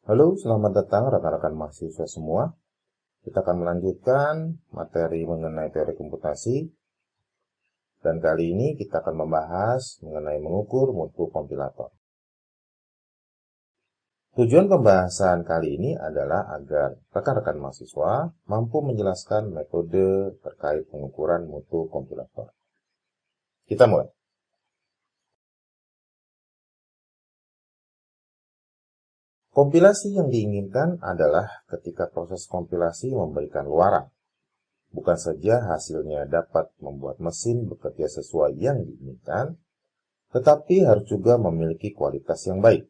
Halo, selamat datang rekan-rekan mahasiswa semua. Kita akan melanjutkan materi mengenai teori komputasi. Dan kali ini kita akan membahas mengenai mengukur mutu kompilator. Tujuan pembahasan kali ini adalah agar rekan-rekan mahasiswa mampu menjelaskan metode terkait pengukuran mutu kompilator. Kita mulai. Kompilasi yang diinginkan adalah ketika proses kompilasi memberikan luaran. Bukan saja hasilnya dapat membuat mesin bekerja sesuai yang diinginkan, tetapi harus juga memiliki kualitas yang baik.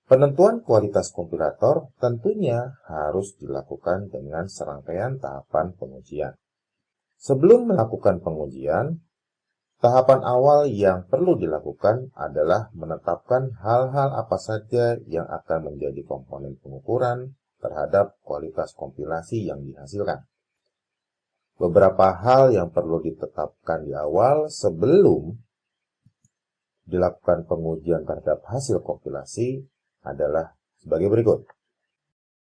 Penentuan kualitas kompilator tentunya harus dilakukan dengan serangkaian tahapan pengujian. Sebelum melakukan pengujian, tahapan awal yang perlu dilakukan adalah menetapkan hal-hal apa saja yang akan menjadi komponen pengukuran terhadap kualitas kompilasi yang dihasilkan. Beberapa hal yang perlu ditetapkan di awal sebelum dilakukan pengujian terhadap hasil kompilasi adalah sebagai berikut.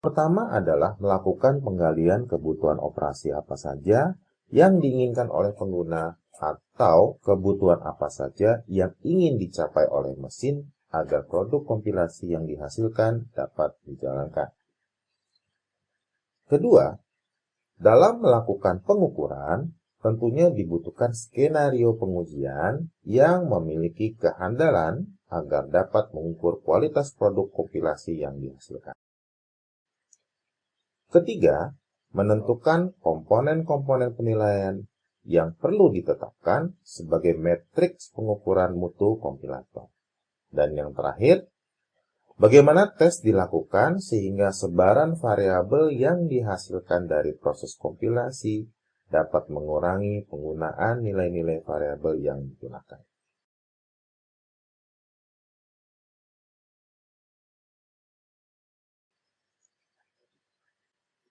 Pertama adalah melakukan penggalian kebutuhan operasi apa saja yang diinginkan oleh pengguna atau kebutuhan apa saja yang ingin dicapai oleh mesin agar produk kompilasi yang dihasilkan dapat dijalankan. Kedua, dalam melakukan pengukuran, tentunya dibutuhkan skenario pengujian yang memiliki kehandalan agar dapat mengukur kualitas produk kompilasi yang dihasilkan. Ketiga, menentukan komponen-komponen penilaian yang perlu ditetapkan sebagai matriks pengukuran mutu kompilator. Dan yang terakhir, bagaimana tes dilakukan sehingga sebaran variabel yang dihasilkan dari proses kompilasi dapat mengurangi penggunaan nilai-nilai variabel yang digunakan.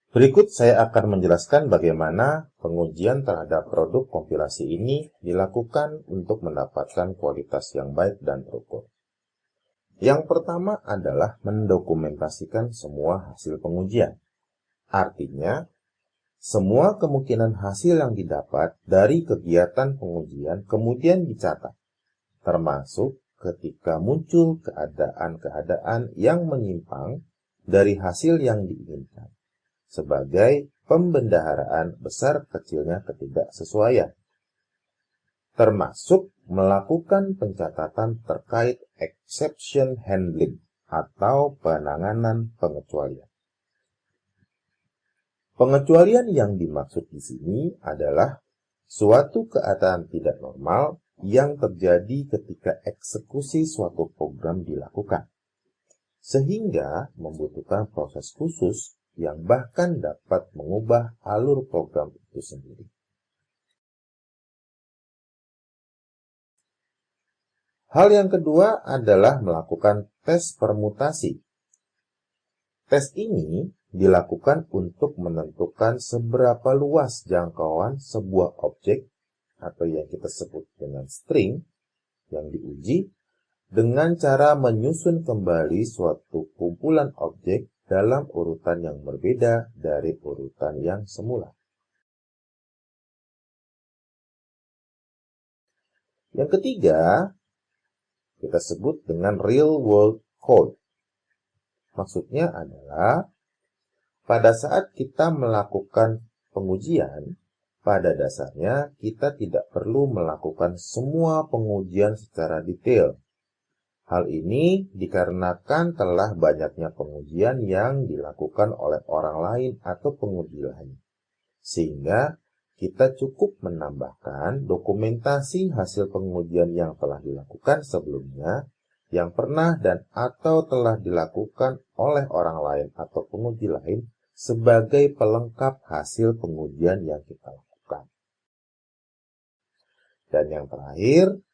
Berikut saya akan menjelaskan bagaimana pengujian terhadap produk kompilasi ini dilakukan untuk mendapatkan kualitas yang baik dan terukur. Yang pertama adalah mendokumentasikan semua hasil pengujian. Artinya, semua kemungkinan hasil yang didapat dari kegiatan pengujian kemudian dicatat, termasuk ketika muncul keadaan-keadaan yang menyimpang dari hasil yang diinginkan, sebagai pembendaharaan besar kecilnya ketidaksesuaian, termasuk melakukan pencatatan terkait exception handling atau penanganan pengecualian. Pengecualian yang dimaksud di sini adalah suatu keadaan tidak normal yang terjadi ketika eksekusi suatu program dilakukan, sehingga membutuhkan proses khusus yang bahkan dapat mengubah alur program itu sendiri. Hal yang kedua adalah melakukan tes permutasi. Tes ini dilakukan untuk menentukan seberapa luas jangkauan sebuah objek atau yang kita sebut dengan string yang diuji dengan cara menyusun kembali suatu kumpulan objek dalam urutan yang berbeda dari urutan yang semula. Yang ketiga, kita sebut dengan real world code. Maksudnya adalah pada saat kita melakukan pengujian, pada dasarnya kita tidak perlu melakukan semua pengujian secara detail. Hal ini dikarenakan telah banyaknya pengujian yang dilakukan oleh orang lain atau penguji lain. Sehingga kita cukup menambahkan dokumentasi hasil pengujian yang telah dilakukan sebelumnya, yang pernah dan atau telah dilakukan oleh orang lain atau penguji lain sebagai pelengkap hasil pengujian yang kita lakukan. Dan yang terakhir,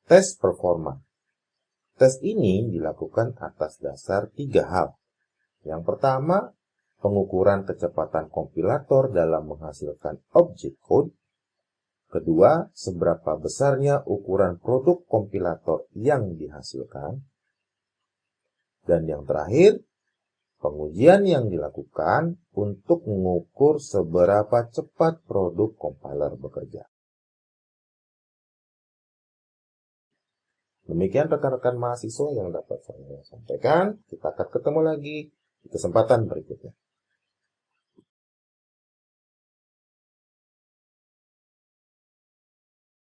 tes performa. Tes ini dilakukan atas dasar 3 hal. Yang pertama, pengukuran kecepatan kompilator dalam menghasilkan objek code. Kedua, seberapa besarnya ukuran produk kompilator yang dihasilkan. Dan yang terakhir, pengujian yang dilakukan untuk mengukur seberapa cepat produk compiler bekerja. Demikian rekan-rekan mahasiswa yang dapat saya sampaikan. Kita akan ketemu lagi di kesempatan berikutnya.